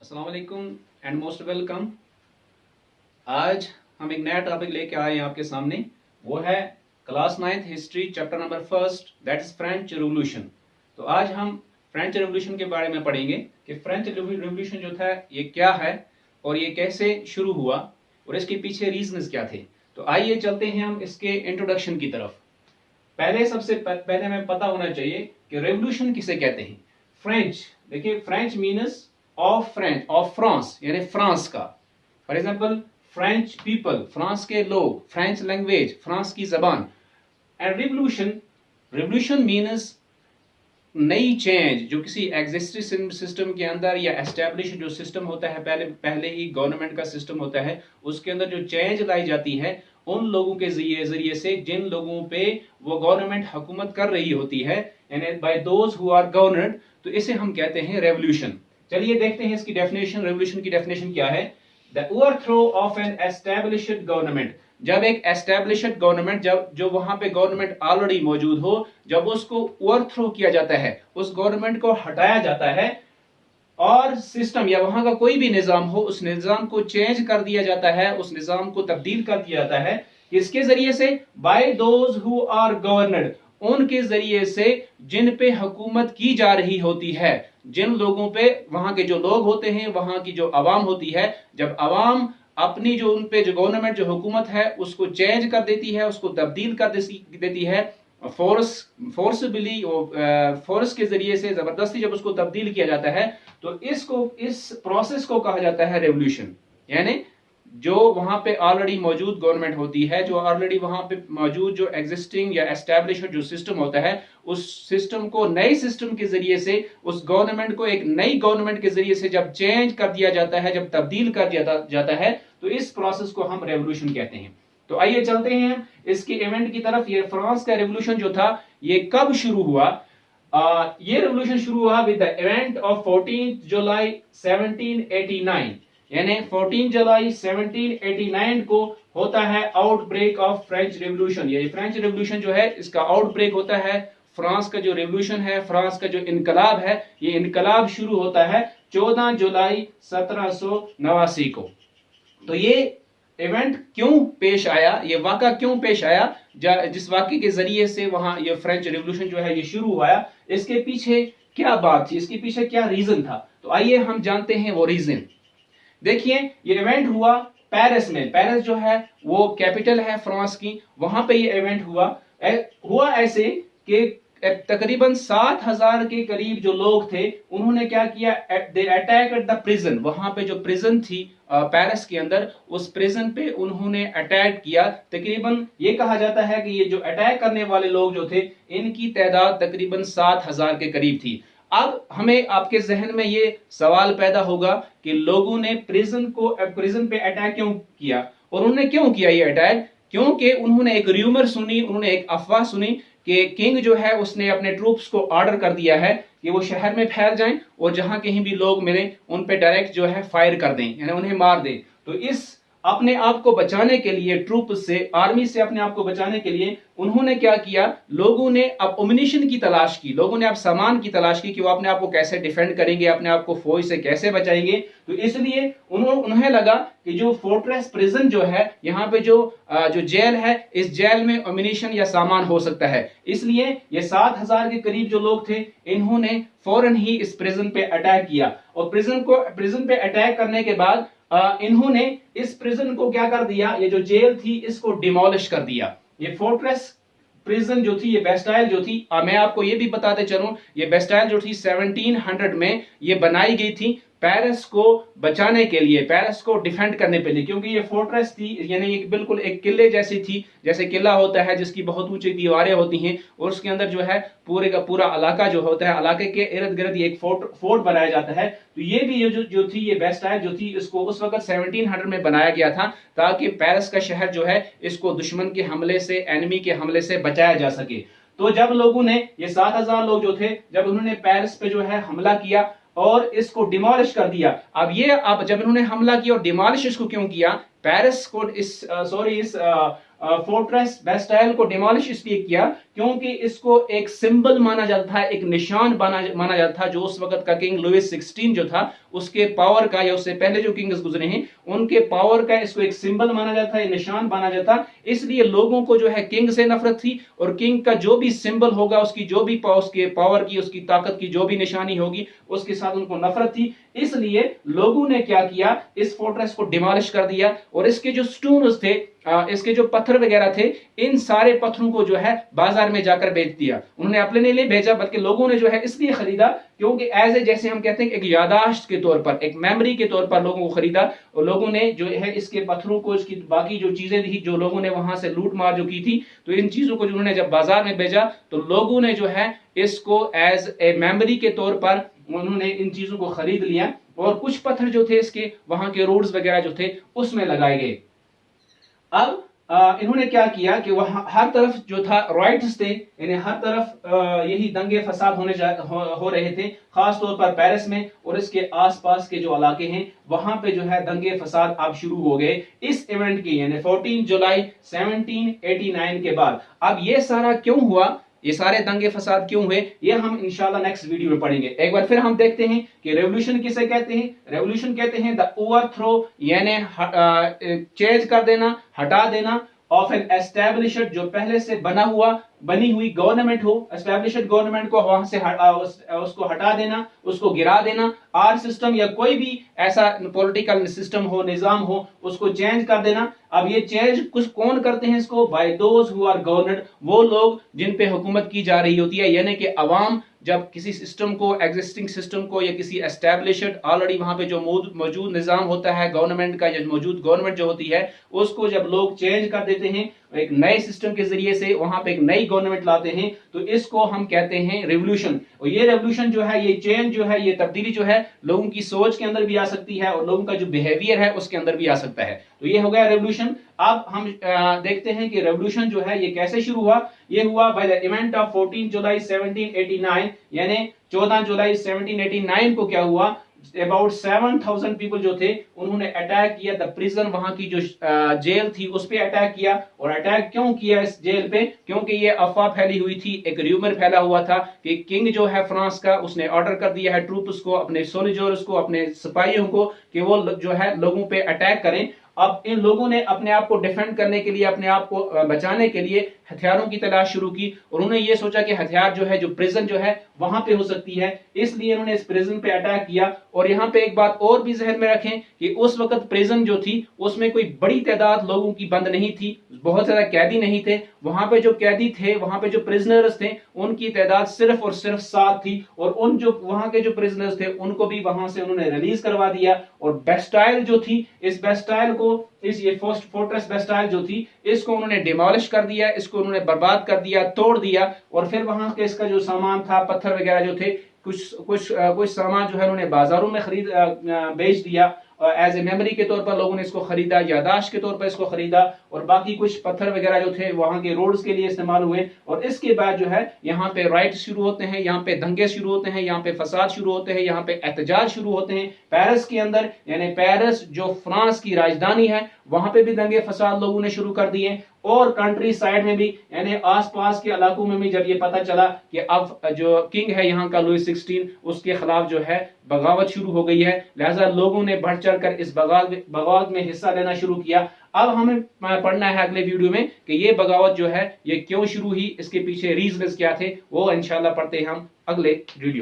अस्सलाम वालेकुम and most welcome. आज हम एक नया टॉपिक लेके आए हैं आपके सामने। वो है class 9th history chapter number first, that is French revolution. तो आज हम फ्रेंच रेवोल्यूशन के बारे में पढ़ेंगे कि फ्रेंच रेवोल्यूशन जो था ये क्या है और ये कैसे शुरू हुआ और इसके पीछे रीजंस क्या थे। तो आइए चलते हैं हम इसके इंट्रोडक्शन की तरफ। सबसे पहले हमें पता होना चाहिए कि रेवोल्यूशन किसे कहते हैं। फ्रेंच, देखिए फ्रेंच मीन्स ऑफ फ्रांस, यानी फ्रांस का। For example French people, France के लोग, फ्रेंच लैंग्वेज, फ्रांस की जबान। एंड रेवोल्यूशन मीन्स नई चेंज जो किसी एग्जिस्टिंग सिस्टम के अंदर या एस्टेब्लिश जो सिस्टम होता है, पहले ही गवर्नमेंट का सिस्टम होता है, उसके अंदर जो चेंज लाई जाती है उन लोगों के जरिए से जिन लोगों पे वो गवर्नमेंट हुकूमत कर रही होती है, यानी by those who are governed, तो इसे हम कहते हैं रेवोल्यूशन। चलिए देखते हैं इसकी डेफिनेशन। रेवोल्यूशन की डेफिनेशन क्या है? The overthrow of an established government. जब एक एस्टैब्लिश्ड गवर्नमेंट, जब जो वहां पे गवर्नमेंट ऑलरेडी मौजूद हो, जब उसको ओवरथ्रो किया जाता है, उस गवर्नमेंट को हटाया जाता है और सिस्टम या वहां का कोई भी निजाम हो, उस निजाम को चेंज कर दिया जाता है, उस निजाम को तब्दील कर दिया जाता है। किसके जरिए से? By those who are governed, उनके जरिए से जिन पे हुकूमत की जा रही होती है, जिन लोगों पे, वहां के जो लोग होते हैं, वहां की जो अवाम होती है, जब अवाम अपनी जो उन पे जो गवर्नमेंट जो हुकूमत है उसको चेंज कर देती है, उसको तब्दील कर देती है फोर्सबली, फोर्स के जरिए से जबरदस्ती जब उसको तब्दील किया जाता है, तो इस प्रोसेस को कहा जाता है रेवोल्यूशन। यानी जो वहां पे ऑलरेडी मौजूद गवर्नमेंट होती है, जो ऑलरेडी वहां पे मौजूद जो एग्जिस्टिंग या एस्टैब्लिश्ड जो सिस्टम होता है, उस सिस्टम को नए सिस्टम के जरिए से, उस गवर्नमेंट को एक नई गवर्नमेंट के जरिए से जब चेंज कर दिया जाता है, जब तब्दील कर दिया जाता है, तो इस प्रोसेस को हम रेवोल्यूशन कहते हैं। तो आइए चलते हैं इसके इवेंट की तरफ। ये फ्रांस का रेवोल्यूशन जो था ये कब शुरू हुआ? ये रेवोल्यूशन शुरू हुआ विद द इवेंट ऑफ 14 जुलाई 1789। यानी 14 जुलाई 1789 को होता है आउटब्रेक ऑफ फ्रेंच रेवोल्यूशन। ये फ्रेंच रेवोल्यूशन जो है इसका आउटब्रेक होता है। फ्रांस का जो रेवोल्यूशन है, फ्रांस का जो इनकलाब है, ये इनकलाब शुरू होता है 14 जुलाई 1789 को। तो ये इवेंट क्यों पेश आया, ये वाक़ा क्यों पेश आया, जिस वाक़े के जरिए से वहां ये फ्रेंच रेवोल्यूशन जो है ये शुरू हुआ, इसके पीछे क्या बात थी, इसके पीछे क्या रीजन था? तो आइए हम जानते हैं वो रीजन। देखिए ये इवेंट हुआ पेरिस में। पेरिस जो है वो कैपिटल है फ्रांस की, वहां पे ये इवेंट हुआ ऐसे कि तकरीबन 7,000 के करीब जो लोग थे, उन्होंने क्या किया, they attack at the prison. वहां पे जो प्रिजन थी पेरिस के अंदर, उस प्रिजन पे उन्होंने अटैक किया। तकरीबन ये कहा जाता है कि ये जो अटैक करने वाले लोग जो थे, इनकी तादाद तकरीबन 7,000 के करीब थी। अब हमें आपके जहन में ये सवाल पैदा होगा कि लोगों ने प्रिजन पे अटैक क्यों किया, और उन्होंने क्यों किया ये अटैक? क्योंकि उन्होंने एक र्यूमर सुनी, उन्होंने एक अफवाह सुनी कि किंग जो है उसने अपने ट्रूप्स को ऑर्डर कर दिया है कि वो शहर में फैल जाएं और जहां कहीं भी लोग मिले उन पे डायरेक्ट जो है फायर कर दें, यानी उन्हें मार दें। तो इस अपने आप को बचाने के लिए, ट्रूप से, आर्मी से अपने आप को बचाने के लिए उन्होंने क्या किया, लोगों ने अब अम्युनिशन की तलाश की, लोगों ने अब सामान की तलाश की कि वो अपने आप को कैसे डिफेंड करेंगे, अपने आप को फौज से कैसे बचाएंगे। तो इसलिए उन्हें लगा कि जो फोर्ट्रेस प्रिजन जो है, यहाँ पे जो जेल है, इस जेल में अम्युनिशन या सामान हो सकता है। इसलिए ये 7,000 के करीब जो लोग थे, इन्होंने फौरन ही इस प्रिजन पे अटैक किया, और प्रिजन पे अटैक करने के बाद इन्होंने इस प्रिजन को क्या कर दिया, ये जो जेल थी इसको डिमोलिश कर दिया। ये फोर्ट्रेस प्रिजन जो थी, ये बेस्टाइल जो थी, मैं आपको ये भी बताते चलूं, ये बेस्टाइल जो थी 1700 में ये बनाई गई थी पेरिस को बचाने के लिए, पेरिस को डिफेंड करने के लिए। क्योंकि ये फोर्ट्रेस थी, यानी बिल्कुल एक किले जैसी थी, जैसे किला होता है जिसकी बहुत ऊंची दीवारें होती हैं, और उसके अंदर जो है पूरे का पूरा इलाका जो होता है, इलाके के इर्द गिर्द एक फोर्ट बनाया जाता है। तो ये भी जो थी, ये बेस्टाइल जो थी, इसको उस वक्त 1700 में बनाया गया था ताकि पेरिस का शहर जो है इसको दुश्मन के हमले से, एनिमी के हमले से बचाया जा सके। तो जब लोगों ने, ये 7,000 लोग जो थे, जब उन्होंने पेरिस पे जो है हमला किया और इसको डिमोलिश कर दिया। अब जब इन्होंने हमला किया और डिमोलिश इसको क्यों किया, पेरिस को इस फोर्ट्रेस बेस्टाइल को डिमोलिश इसलिए किया क्योंकि इसको एक सिंबल माना जाता था, एक निशान माना जाता था, जो उस वक्त का किंग लुइस 16 जो था उसके पावर का, या उससे पहले जो किंग्स गुजरे हैं उनके पावर का इसको एक सिंबल माना जाता है, निशान माना जाता। इसलिए लोगों को जो है किंग से नफरत थी, और किंग का जो भी सिंबल होगा, उसकी जो भी उसके पावर की, उसकी ताकत की जो भी निशानी होगी, उसके साथ उनको नफरत थी। इसलिए लोगों ने क्या किया, इस फोर्ट्रेस को डिमोलिश कर दिया, और इसके जो स्टोन्स थे, इसके जो पत्थर वगैरह थे, इन सारे पत्थरों को जो है बाजार में जाकर बेच दिया। उन्होंने अपने लिए भेजा, बल्कि लोगों ने जो है इसलिए खरीदा क्योंकि एज ए, जैसे हम कहते हैं एक यादाश्त के तौर पर, एक मेमोरी के तौर पर लोगों को खरीदा। और लोगों ने जो है इसके पत्थरों को, इसकी बाकी जो चीजें थी, जो लोगों ने वहां से लूट मार जो की थी, तो इन चीजों को उन्होंने जब बाजार में भेजा तो लोगों ने जो है इसको एज ए मेमोरी के तौर पर उन्होंने इन चीजों को खरीद लिया, और कुछ पत्थर जो थे इसके वहां के रोड्स वगैरह जो थे उसमें लगाए गए। अब इन्होंने क्या किया कि वहां हर तरफ जो था राइट्स थे, यानी हर तरफ यही दंगे फसाद हो रहे थे, खास तौर पर पेरिस में और इसके आसपास के जो इलाके हैं वहां पे जो है दंगे फसाद अब शुरू हो गए इस इवेंट की, यानी 14 जुलाई 1789 के बाद। अब ये सारा क्यों हुआ, ये सारे दंगे फसाद क्यों हुए, ये हम इंशाल्लाह नेक्स्ट वीडियो में पढ़ेंगे। एक बार फिर हम देखते हैं कि रेवोल्यूशन किसे कहते हैं। रेवोल्यूशन कहते हैं द ओवरथ्रो, यानी चेंज कर देना, हटा देना, ऑफ एन एस्टैब्लिश्ड, जो पहले से बनी हुई गवर्नमेंट हो, एस्टैब्लिश्ड गवर्नमेंट को वहां से उसको हटा देना, उसको गिरा देना। आर सिस्टम या कोई भी ऐसा पॉलिटिकल सिस्टम हो, निजाम हो, उसको चेंज कर देना। अब ये चेंज कुछ कौन करते हैं इसको, by those who are governed, वो लोग जिन पे हुकूमत की जा रही होती है, यानी कि अवाम जब किसी सिस्टम को, एग्जिस्टिंग सिस्टम को, या किसी एस्टैब्लिश्ड ऑलरेडी वहां पे जो मौजूद निजाम होता है गवर्नमेंट का, या मौजूद गवर्नमेंट जो होती है, उसको जब लोग चेंज कर देते हैं एक नए सिस्टम के जरिए से, वहां पे एक नई गवर्नमेंट लाते हैं, तो इसको हम कहते हैं रेवोल्यूशन। और ये रेवोल्यूशन जो है, ये चेंज जो है, ये तब्दीली जो है, लोगों की सोच के अंदर भी आ सकती है और लोगों का जो बिहेवियर है उसके अंदर भी आ सकता है। तो ये हो गया रेवोल्यूशन। अब हम देखते हैं कि रेवोल्यूशन जो है ये कैसे शुरू हुआ। ये हुआ बाय द इवेंट ऑफ 14 जुलाई 1789, यानी 14 जुलाई 1789 को क्या हुआ, अबाउट 7000 पीपल जो थे उन्होंने अटैक किया द प्रिजन, वहां की जो जेल थी उस पे अटैक किया। और अटैक क्यों किया इस जेल पे, क्योंकि ये अफवाह फैली हुई थी, एक र्यूमर फैला हुआ था कि किंग जो है फ्रांस का, उसने ऑर्डर कर दिया है ट्रूप्स को, अपने सोल्जर्स को, अपने सिपाहियों को, कि वो जो है लोगों पे अटैक करें। अब इन लोगों ने अपने आप को डिफेंड करने के लिए, अपने आप को बचाने के लिए हथियारों की तलाश शुरू की। और उन्होंने ये सोचा कि हथियार जो है, जो प्रिजन जो है वहां पे हो सकती है, इसलिए उन्होंने इस प्रिजन पे अटैक किया। और यहाँ पे एक बात और भी जहन में रखें कि उस वक्त प्रिजन जो थी उसमें कोई बड़ी तादाद लोगों की बंद नहीं थी, बहुत ज्यादा कैदी नहीं थे। वहां पे जो कैदी थे, वहां पे जो प्रिजनर्स थे, उनकी तादाद सिर्फ और सिर्फ 7 थी। और उन जो वहां के जो प्रिजनर्स थे उनको भी वहां से उन्होंने रिलीज करवा दिया। और बेस्टाइल जो थी, इस बेस्टाइल को, इस ये फोर्ट्रेस बेस्टाइल जो थी, इसको उन्होंने डिमोलिश कर दिया, इसको उन्होंने बर्बाद कर दिया, तोड़ दिया। और फिर वहां के इसका जो सामान था, पत्थर वगैरह जो थे, कुछ सामान जो है उन्होंने बाजारों में बेच दिया। एज ए मेमोरी के तौर पर लोगों ने इसको खरीदा, यादाश्त के तौर पर इसको खरीदा। और बाकी कुछ पत्थर वगैरह जो थे वहां के रोड्स के लिए इस्तेमाल हुए। और इसके बाद जो है यहाँ पे राइट शुरू होते हैं, यहाँ पे दंगे शुरू होते हैं, यहाँ पे फसाद शुरू होते हैं, यहाँ पे एहतजाज शुरू होते हैं पेरिस के अंदर। यानी पेरिस जो फ्रांस की राजधानी है, वहां पे भी दंगे फसाद लोगों ने शुरू कर दिए। और कंट्री साइड में भी, यानी आसपास के इलाकों में भी जब ये पता चला कि अब जो किंग है यहाँ का लुइस 16, उसके खिलाफ जो है बगावत शुरू हो गई है, लिहाजा लोगों ने बढ़ चढ़ कर इस बगावत में हिस्सा लेना शुरू किया। अब हमें पढ़ना है अगले वीडियो में कि ये बगावत जो है ये क्यों शुरू हुई, इसके पीछे रीजंस क्या थे, वो इंशाल्लाह पढ़ते हैं हम अगले वीडियो।